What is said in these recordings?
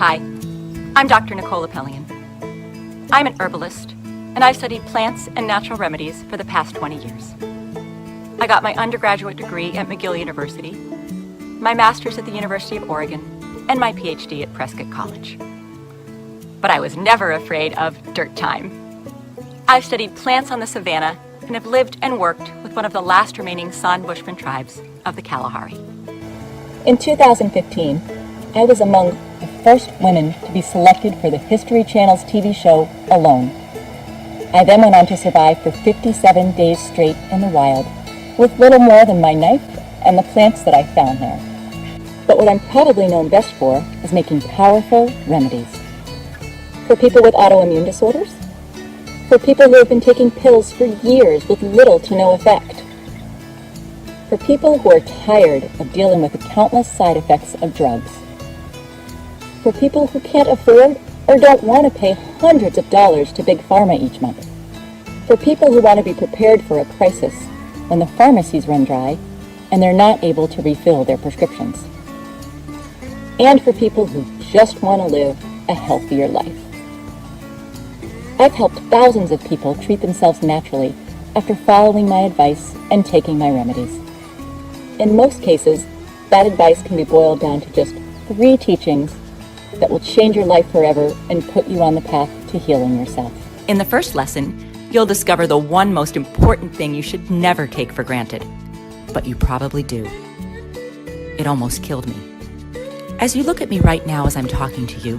Hi, I'm Dr. Nicole Lapellian. I'm an herbalist, and I've studied plants and natural remedies for the past 20 years. I got my undergraduate degree at McGill University, my master's at the University of Oregon, and my PhD at Prescott College. But I was never afraid of dirt time. I've studied plants on the savanna and have lived and worked with one of the last remaining San Bushman tribes of the Kalahari. In 2015, I was among the first women to be selected for the History Channel's TV show, Alone. I then went on to survive for 57 days straight in the wild, with little more than my knife and the plants that I found there. But what I'm probably known best for is making powerful remedies. For people with autoimmune disorders, for people who have been taking pills for years with little to no effect, for people who are tired of dealing with the countless side effects of drugs, for people who can't afford or don't want to pay hundreds of dollars to Big Pharma each month, for people who want to be prepared for a crisis when the pharmacies run dry and they're not able to refill their prescriptions, and for people who just want to live a healthier life. I've helped thousands of people treat themselves naturally after following my advice and taking my remedies. In most cases, that advice can be boiled down to just 3 teachings that will change your life forever and put you on the path to healing yourself. In the first lesson, you'll discover the one most important thing you should never take for granted, but you probably do. It almost killed me. As you look at me right now as I'm talking to you,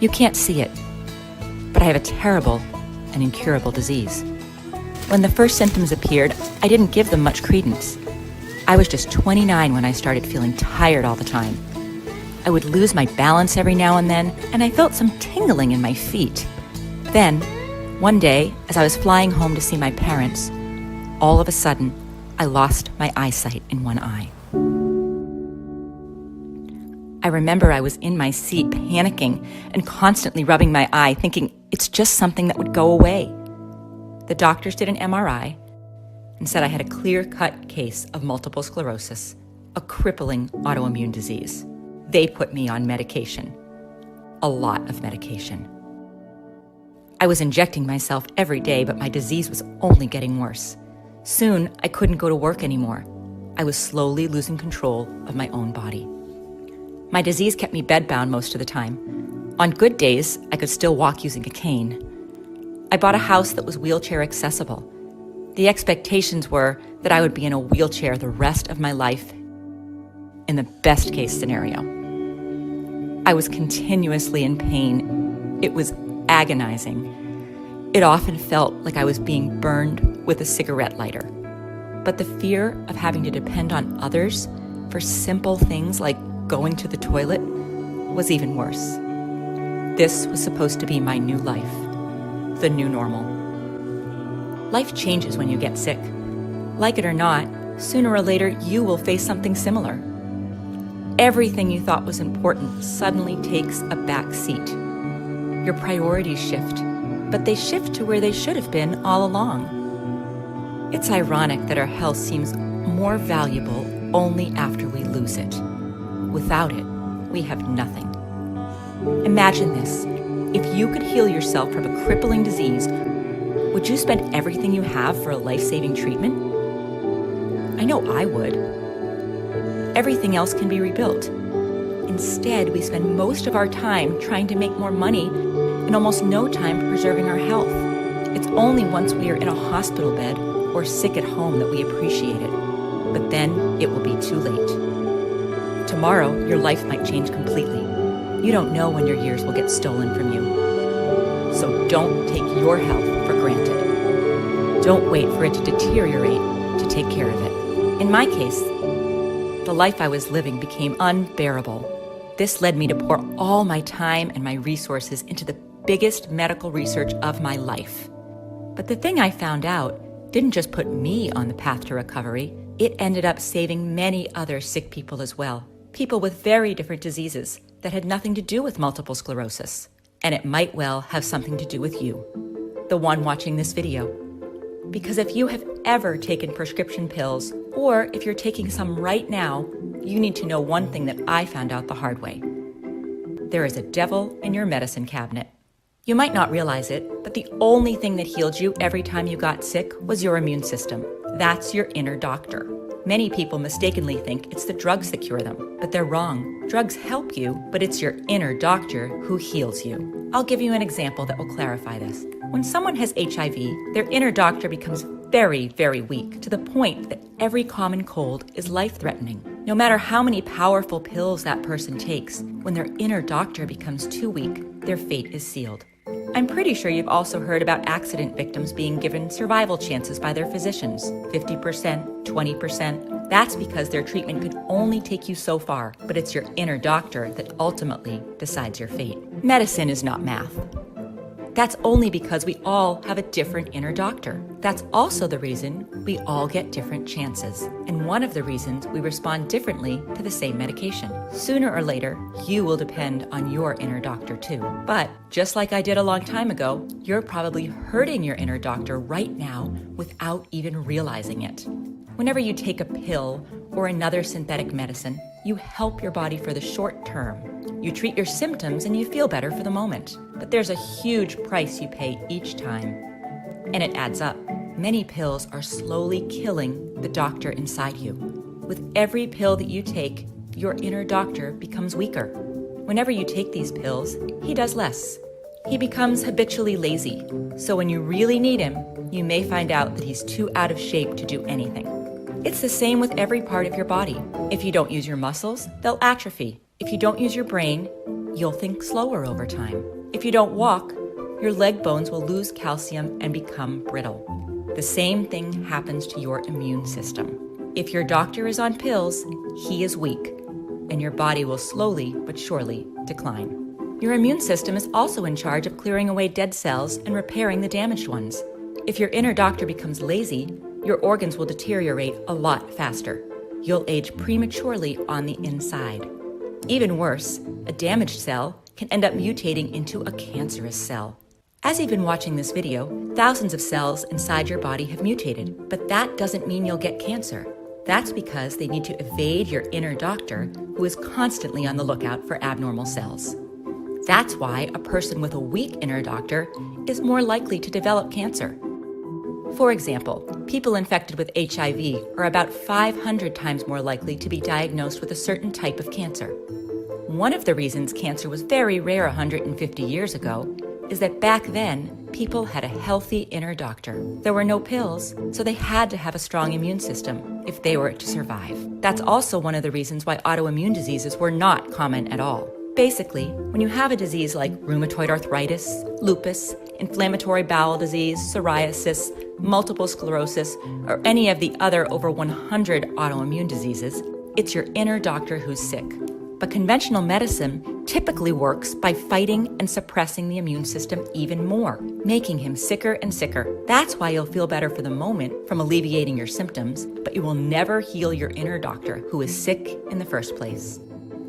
you can't see it, but I have a terrible and incurable disease. When the first symptoms appeared, I didn't give them much credence. I was just 29 when I started feeling tired all the time. I would lose my balance every now and then, and I felt some tingling in my feet. Then, one day, as I was flying home to see my parents, all of a sudden, I lost my eyesight in one eye. I remember I was in my seat panicking and constantly rubbing my eye, thinking it's just something that would go away. The doctors did an MRI and said I had a clear-cut case of multiple sclerosis, a crippling autoimmune disease. They put me on medication, a lot of medication. I was injecting myself every day, but my disease was only getting worse. Soon, I couldn't go to work anymore. I was slowly losing control of my own body. My disease kept me bedbound most of the time. On good days, I could still walk using a cane. I bought a house that was wheelchair accessible. The expectations were that I would be in a wheelchair the rest of my life, in the best case scenario. I was continuously in pain. It was agonizing. It often felt like I was being burned with a cigarette lighter. But the fear of having to depend on others for simple things like going to the toilet was even worse. This was supposed to be my new life, the new normal. Life changes when you get sick. Like it or not, sooner or later you will face something similar. Everything you thought was important suddenly takes a back seat. Your priorities shift, but they shift to where they should have been all along. It's ironic that our health seems more valuable only after we lose it. Without it, we have nothing. Imagine this. If you could heal yourself from a crippling disease, would you spend everything you have for a life-saving treatment? I know I would. Everything else can be rebuilt. Instead, we spend most of our time trying to make more money and almost no time preserving our health. It's only once we are in a hospital bed or sick at home that we appreciate it. But then it will be too late. Tomorrow, your life might change completely. You don't know when your years will get stolen from you. So don't take your health for granted. Don't wait for it to deteriorate to take care of it. In my case, the life I was living became unbearable. This led me to pour all my time and my resources into the biggest medical research of my life. But the thing I found out didn't just put me on the path to recovery, it ended up saving many other sick people as well. People with very different diseases that had nothing to do with multiple sclerosis. And it might well have something to do with you, the one watching this video. Because if you have ever taken prescription pills, or if you're taking some right now, you need to know one thing that I found out the hard way. there is a devil in your medicine cabinet. You might not realize it, but the only thing that healed you every time you got sick was your immune system. That's your inner doctor. Many people mistakenly think it's the drugs that cure them, but they're wrong. Drugs help you, but it's your inner doctor who heals you. I'll give you an example that will clarify this. When someone has HIV, their inner doctor becomes very, very weak, to the point that every common cold is life-threatening. No matter how many powerful pills that person takes, when their inner doctor becomes too weak, their fate is sealed. I'm pretty sure you've also heard about accident victims being given survival chances by their physicians, 50%, 20%. That's because their treatment could only take you so far, but it's your inner doctor that ultimately decides your fate. Medicine is not math. That's only because we all have a different inner doctor. That's also the reason we all get different chances, and one of the reasons we respond differently to the same medication. Sooner or later, you will depend on your inner doctor too. But just like I did a long time ago, you're probably hurting your inner doctor right now without even realizing it. Whenever you take a pill or another synthetic medicine, you help your body for the short term. You treat your symptoms and you feel better for the moment. But there's a huge price you pay each time. And it adds up. Many pills are slowly killing the doctor inside you. With every pill that you take, your inner doctor becomes weaker. Whenever you take these pills, he does less. He becomes habitually lazy. So when you really need him, you may find out that he's too out of shape to do anything. It's the same with every part of your body. If you don't use your muscles, they'll atrophy. If you don't use your brain, you'll think slower over time. If you don't walk, your leg bones will lose calcium and become brittle. The same thing happens to your immune system. If your doctor is on pills, he is weak, and your body will slowly but surely decline. Your immune system is also in charge of clearing away dead cells and repairing the damaged ones. If your inner doctor becomes lazy, your organs will deteriorate a lot faster. You'll age prematurely on the inside. Even worse, a damaged cell can end up mutating into a cancerous cell. As you've been watching this video, thousands of cells inside your body have mutated, but that doesn't mean you'll get cancer. That's because they need to evade your inner doctor, who is constantly on the lookout for abnormal cells. That's why a person with a weak inner doctor is more likely to develop cancer. For example, people infected with HIV are about 500 times more likely to be diagnosed with a certain type of cancer. One of the reasons cancer was very rare 150 years ago is that back then, people had a healthy inner doctor. There were no pills, so they had to have a strong immune system if they were to survive. That's also one of the reasons why autoimmune diseases were not common at all. Basically, when you have a disease like rheumatoid arthritis, lupus, inflammatory bowel disease, psoriasis, multiple sclerosis, or any of the other over 100 autoimmune diseases, it's your inner doctor who's sick. But conventional medicine typically works by fighting and suppressing the immune system even more, making him sicker and sicker. That's why you'll feel better for the moment from alleviating your symptoms, but you will never heal your inner doctor who is sick in the first place.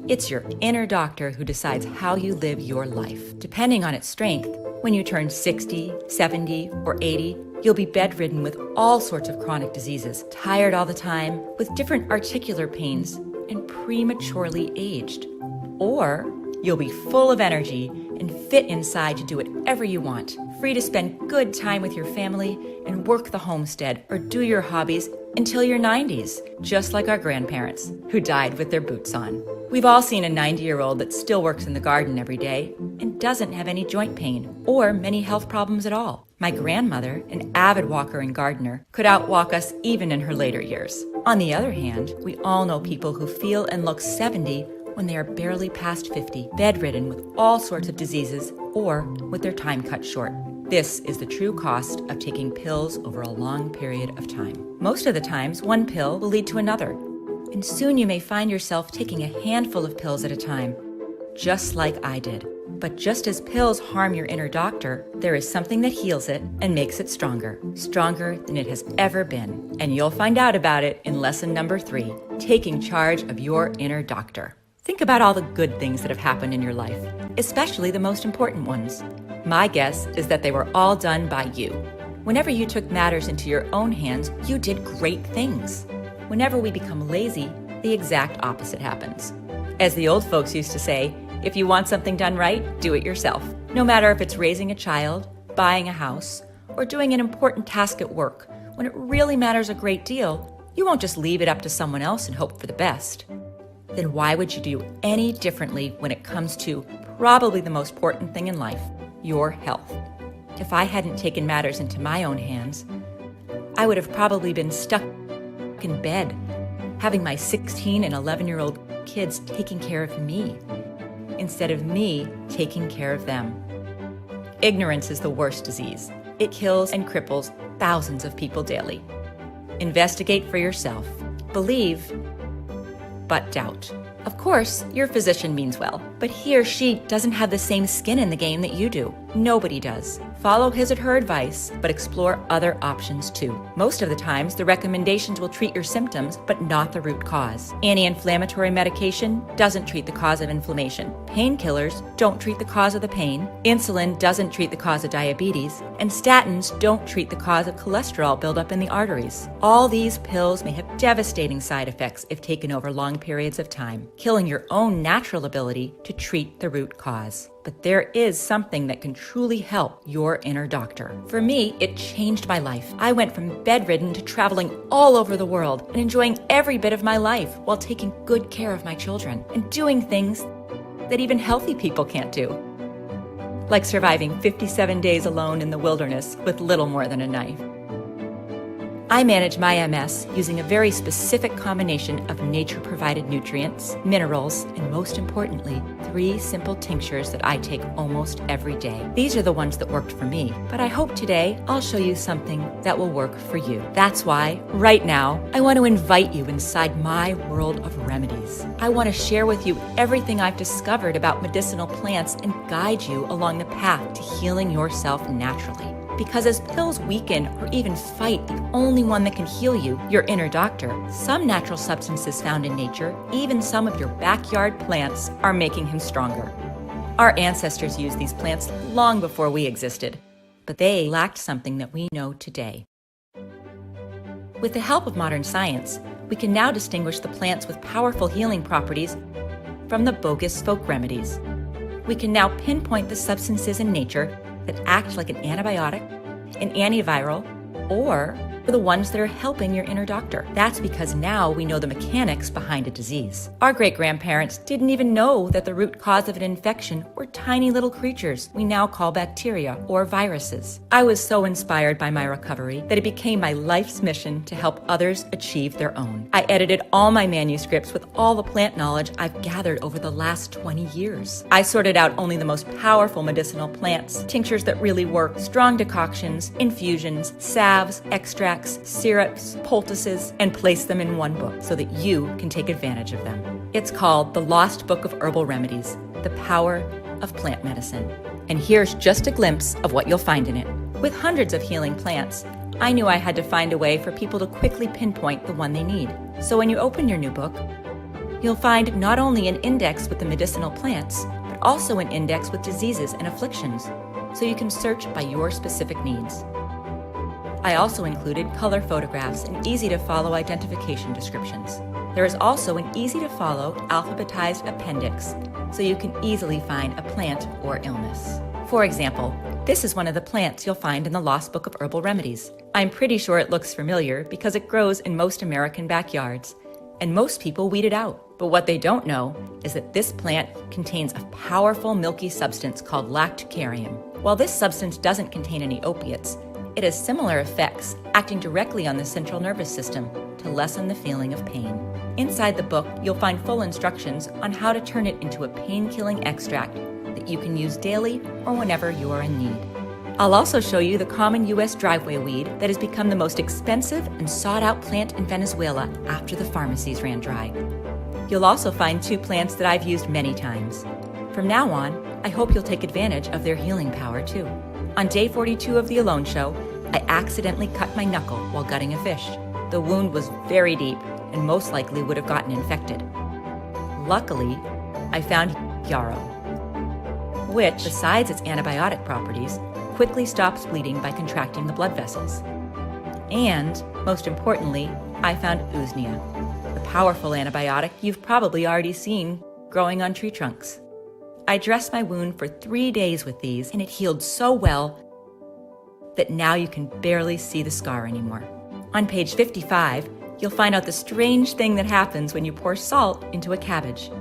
It's your inner doctor who decides how you live your life. Depending on its strength, when you turn 60, 70, or 80, you'll be bedridden with all sorts of chronic diseases, tired all the time, with different articular pains, and prematurely aged. Or you'll be full of energy and fit inside to do whatever you want, free to spend good time with your family and work the homestead or do your hobbies until your 90s, just like our grandparents who died with their boots on. We've all seen a 90-year-old that still works in the garden every day and doesn't have any joint pain or many health problems at all. My grandmother, an avid walker and gardener, could outwalk us even in her later years. On the other hand, we all know people who feel and look 70 when they are barely past 50, bedridden with all sorts of diseases or with their time cut short. This is the true cost of taking pills over a long period of time. Most of the times, one pill will lead to another, and soon you may find yourself taking a handful of pills at a time, just like I did. But just as pills harm your inner doctor, there is something that heals it and makes it stronger than it has ever been. And you'll find out about it in lesson number 3, taking charge of your inner doctor. Think about all the good things that have happened in your life, especially the most important ones. My guess is that they were all done by you. Whenever you took matters into your own hands, you did great things. Whenever we become lazy, the exact opposite happens. As the old folks used to say, If you want something done right, do it yourself. No matter if it's raising a child, buying a house, or doing an important task at work, when it really matters a great deal, you won't just leave it up to someone else and hope for the best. Then why would you do any differently when it comes to probably the most important thing in life, your health? If I hadn't taken matters into my own hands, I would have probably been stuck in bed, having my 16 and 11-year-old kids taking care of me, instead of me taking care of them. Ignorance is the worst disease. It kills and cripples thousands of people daily. Investigate for yourself. Believe, but doubt. Of course, your physician means well, but he or she doesn't have the same skin in the game that you do. Nobody does. Follow his or her advice, but explore other options too. Most of the times, the recommendations will treat your symptoms, but not the root cause. Anti-inflammatory medication doesn't treat the cause of inflammation. Painkillers don't treat the cause of the pain. Insulin doesn't treat the cause of diabetes. And statins don't treat the cause of cholesterol buildup in the arteries. All these pills may have devastating side effects if taken over long periods of time, killing your own natural ability to treat the root cause. But there is something that can truly help your inner doctor. For me, it changed my life. I went from bedridden to traveling all over the world and enjoying every bit of my life while taking good care of my children and doing things that even healthy people can't do, like surviving 57 days alone in the wilderness with little more than a knife. I manage my MS using a very specific combination of nature-provided nutrients, minerals, and most importantly, 3 simple tinctures that I take almost every day. These are the ones that worked for me, but I hope today I'll show you something that will work for you. That's why, right now, I want to invite you inside my world of remedies. I want to share with you everything I've discovered about medicinal plants and guide you along the path to healing yourself naturally. Because as pills weaken or even fight the only one that can heal you, your inner doctor, some natural substances found in nature, even some of your backyard plants, are making him stronger. Our ancestors used these plants long before we existed, but they lacked something that we know today. With the help of modern science, we can now distinguish the plants with powerful healing properties from the bogus folk remedies. We can now pinpoint the substances in nature that act like an antibiotic, an antiviral, or the ones that are helping your inner doctor. That's because now we know the mechanics behind a disease. Our great-grandparents didn't even know that the root cause of an infection were tiny little creatures we now call bacteria or viruses. I was so inspired by my recovery that it became my life's mission to help others achieve their own. I edited all my manuscripts with all the plant knowledge I've gathered over the last 20 years. I sorted out only the most powerful medicinal plants, tinctures that really work, strong decoctions, infusions, salves, extracts, syrups, poultices, and place them in one book so that you can take advantage of them. It's called The Lost Book of Herbal Remedies, The Power of Plant Medicine. And here's just a glimpse of what you'll find in it. With hundreds of healing plants, I knew I had to find a way for people to quickly pinpoint the one they need. So when you open your new book, you'll find not only an index with the medicinal plants, but also an index with diseases and afflictions, so you can search by your specific needs. I also included color photographs and easy-to-follow identification descriptions. There is also an easy-to-follow alphabetized appendix, so you can easily find a plant or illness. For example, this is one of the plants you'll find in the Lost Book of Herbal Remedies. I'm pretty sure it looks familiar because it grows in most American backyards, and most people weed it out. But what they don't know is that this plant contains a powerful milky substance called lactucarium. While this substance doesn't contain any opiates, it has similar effects, acting directly on the central nervous system to lessen the feeling of pain. Inside the book, you'll find full instructions on how to turn it into a pain-killing extract that you can use daily or whenever you are in need. I'll also show you the common U.S. driveway weed that has become the most expensive and sought-out plant in Venezuela after the pharmacies ran dry. You'll also find 2 plants that I've used many times. From now on, I hope you'll take advantage of their healing power too. On day 42 of the Alone Show, I accidentally cut my knuckle while gutting a fish. The wound was very deep and most likely would have gotten infected. Luckily, I found Yarrow, which, besides its antibiotic properties, quickly stops bleeding by contracting the blood vessels. And, most importantly, I found Usnea, the powerful antibiotic you've probably already seen growing on tree trunks. I dressed my wound for 3 days with these, and it healed so well that now you can barely see the scar anymore. On page 55, you'll find out the strange thing that happens when you pour salt into a cabbage.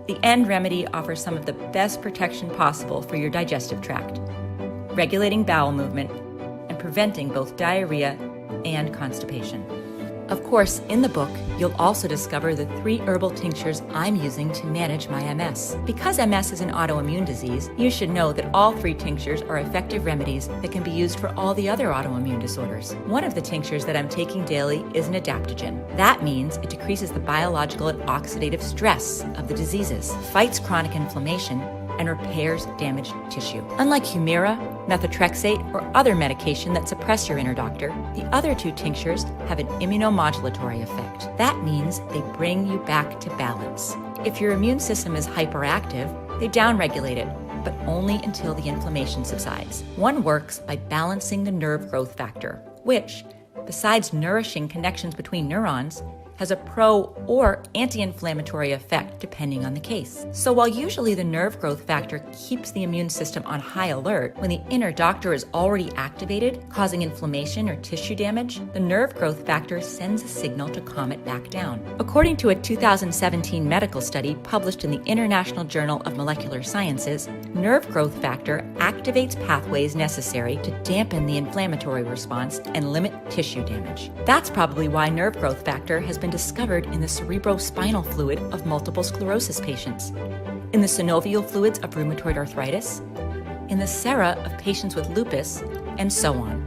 The End Remedy offers some of the best protection possible for your digestive tract, regulating bowel movement and preventing both diarrhea and constipation. Of course, in the book, you'll also discover the 3 herbal tinctures I'm using to manage my MS. Because MS is an autoimmune disease, you should know that all 3 tinctures are effective remedies that can be used for all the other autoimmune disorders. One of the tinctures that I'm taking daily is an adaptogen. That means it decreases the biological and oxidative stress of the diseases, fights chronic inflammation, and repairs damaged tissue. Unlike Humira, methotrexate, or other medication that suppress your inner doctor, the other 2 tinctures have an immunomodulatory effect. That means they bring you back to balance. If your immune system is hyperactive, they downregulate it, but only until the inflammation subsides. One works by balancing the nerve growth factor, which, besides nourishing connections between neurons, has a pro or anti-inflammatory effect depending on the case. So while usually the nerve growth factor keeps the immune system on high alert, when the inner doctor is already activated, causing inflammation or tissue damage, the nerve growth factor sends a signal to calm it back down. According to a 2017 medical study published in the International Journal of Molecular Sciences, nerve growth factor activates pathways necessary to dampen the inflammatory response and limit tissue damage. That's probably why nerve growth factor has been discovered in the cerebrospinal fluid of multiple sclerosis patients, in the synovial fluids of rheumatoid arthritis, in the sera of patients with lupus, and so on.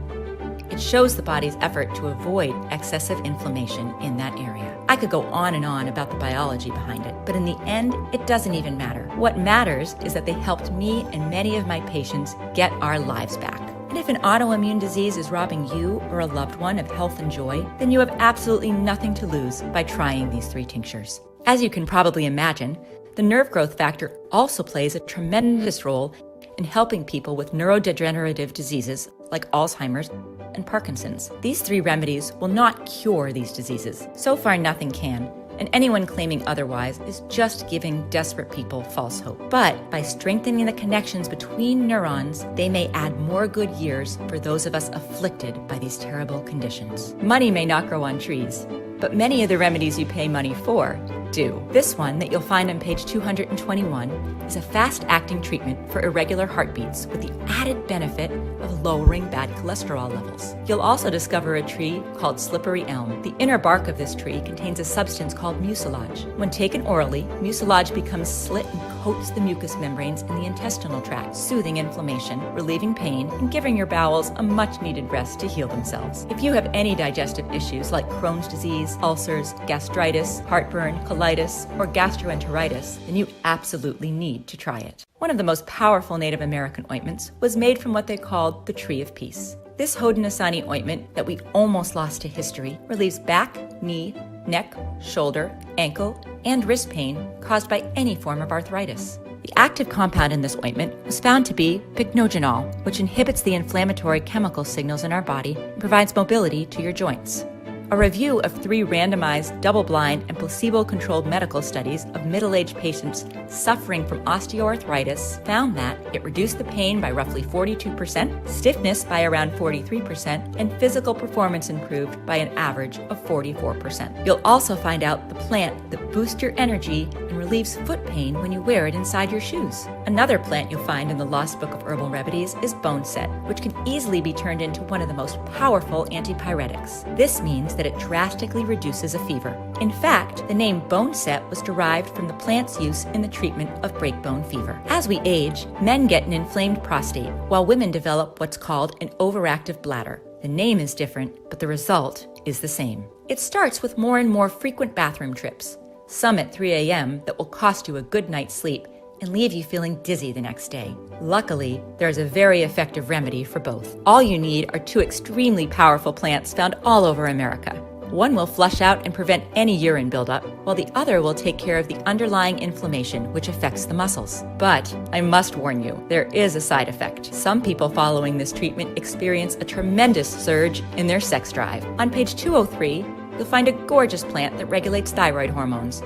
It shows the body's effort to avoid excessive inflammation in that area. I could go on and on about the biology behind it, but in the end, it doesn't even matter. What matters is that they helped me and many of my patients get our lives back. And if an autoimmune disease is robbing you or a loved one of health and joy, then you have absolutely nothing to lose by trying these 3 tinctures. As you can probably imagine, the nerve growth factor also plays a tremendous role in helping people with neurodegenerative diseases like Alzheimer's and Parkinson's. These 3 remedies will not cure these diseases. So far, nothing can. And anyone claiming otherwise is just giving desperate people false hope. But by strengthening the connections between neurons, they may add more good years for those of us afflicted by these terrible conditions. Money may not grow on trees, but many of the remedies you pay money for do. This one that you'll find on page 221 is a fast-acting treatment for irregular heartbeats with the added benefit of lowering bad cholesterol levels. You'll also discover a tree called slippery elm. The inner bark of this tree contains a substance called mucilage. When taken orally, mucilage becomes slit and coats the mucous membranes in the intestinal tract, soothing inflammation, relieving pain, and giving your bowels a much-needed rest to heal themselves. If you have any digestive issues like Crohn's disease, ulcers, gastritis, heartburn, colitis, or gastroenteritis, then you absolutely need to try it. One of the most powerful Native American ointments was made from what they called the Tree of Peace. This Haudenosaunee ointment that we almost lost to history relieves back, knee, neck, shoulder, ankle, and wrist pain caused by any form of arthritis. The active compound in this ointment was found to be pycnogenol, which inhibits the inflammatory chemical signals in our body and provides mobility to your joints. A review of 3 randomized, double-blind, and placebo-controlled medical studies of middle-aged patients suffering from osteoarthritis found that it reduced the pain by roughly 42%, stiffness by around 43%, and physical performance improved by an average of 44%. You'll also find out the plant that boosts your energy and relieves foot pain when you wear it inside your shoes. Another plant you'll find in the Lost Book of Herbal Remedies is boneset, which can easily be turned into one of the most powerful antipyretics. This means that it drastically reduces a fever. In fact, the name boneset was derived from the plant's use in the treatment of breakbone fever. As we age, men get an inflamed prostate, while women develop what's called an overactive bladder. The name is different, but the result is the same. It starts with more and more frequent bathroom trips, some at 3 a.m. that will cost you a good night's sleep and leave you feeling dizzy the next day. Luckily, there is a very effective remedy for both. All you need are 2 extremely powerful plants found all over America. One will flush out and prevent any urine buildup, while the other will take care of the underlying inflammation which affects the muscles. But I must warn you, there is a side effect. Some people following this treatment experience a tremendous surge in their sex drive. On page 203, you'll find a gorgeous plant that regulates thyroid hormones,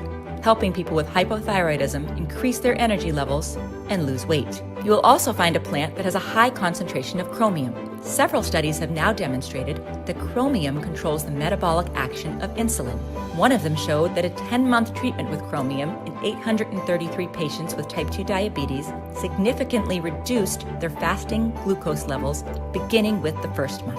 helping people with hypothyroidism increase their energy levels and lose weight. You will also find a plant that has a high concentration of chromium. Several studies have now demonstrated that chromium controls the metabolic action of insulin. One of them showed that a 10-month treatment with chromium in 833 patients with type 2 diabetes significantly reduced their fasting glucose levels beginning with the first month.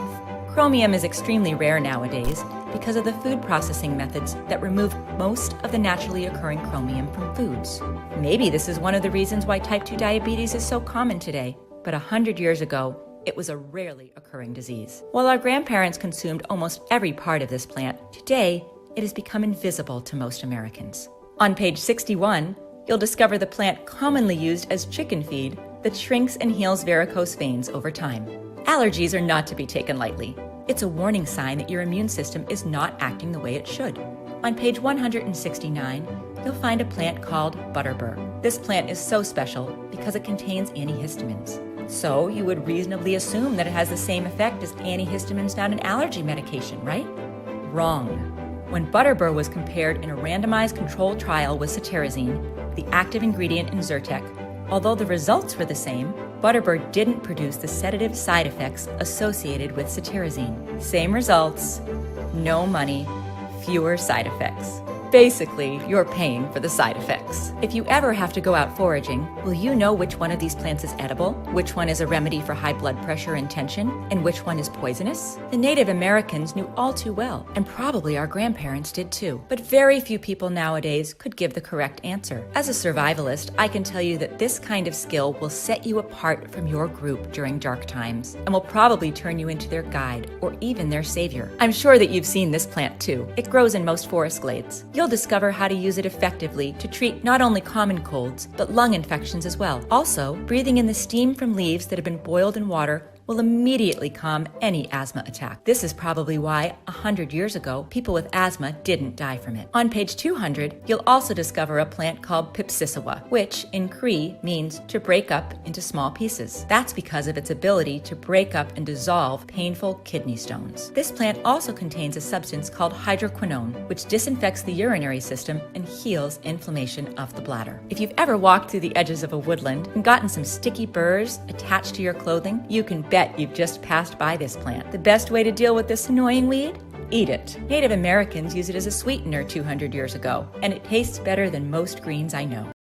Chromium is extremely rare nowadays because of the food processing methods that remove most of the naturally occurring chromium from foods. Maybe this is one of the reasons why type 2 diabetes is so common today, but 100 years ago, it was a rarely occurring disease. While our grandparents consumed almost every part of this plant, today it has become invisible to most Americans. On page 61, you'll discover the plant commonly used as chicken feed that shrinks and heals varicose veins over time. Allergies are not to be taken lightly. It's a warning sign that your immune system is not acting the way it should. On page 169, you'll find a plant called butterbur. This plant is so special because it contains antihistamines. So you would reasonably assume that it has the same effect as antihistamines found in allergy medication, right? Wrong. When butterbur was compared in a randomized controlled trial with cetirizine, the active ingredient in Zyrtec, although the results were the same, butterbur didn't produce the sedative side effects associated with cetirizine. Same results, no money, fewer side effects. Basically, you're paying for the side effects. If you ever have to go out foraging, will you know which one of these plants is edible, which one is a remedy for high blood pressure and tension, and which one is poisonous? The Native Americans knew all too well, and probably our grandparents did too. But very few people nowadays could give the correct answer. As a survivalist, I can tell you that this kind of skill will set you apart from your group during dark times, and will probably turn you into their guide, or even their savior. I'm sure that you've seen this plant too. It grows in most forest glades. You'll discover how to use it effectively to treat not only common colds, but lung infections as well. Also, breathing in the steam from leaves that have been boiled in water will immediately calm any asthma attack. This is probably why 100 years ago, people with asthma didn't die from it. On page 200, you'll also discover a plant called Pipsissewa, which in Cree means to break up into small pieces. That's because of its ability to break up and dissolve painful kidney stones. This plant also contains a substance called hydroquinone, which disinfects the urinary system and heals inflammation of the bladder. If you've ever walked through the edges of a woodland and gotten some sticky burrs attached to your clothing, you can bet you've just passed by this plant. The best way to deal with this annoying weed? Eat it. Native Americans used it as a sweetener 200 years ago, and it tastes better than most greens I know.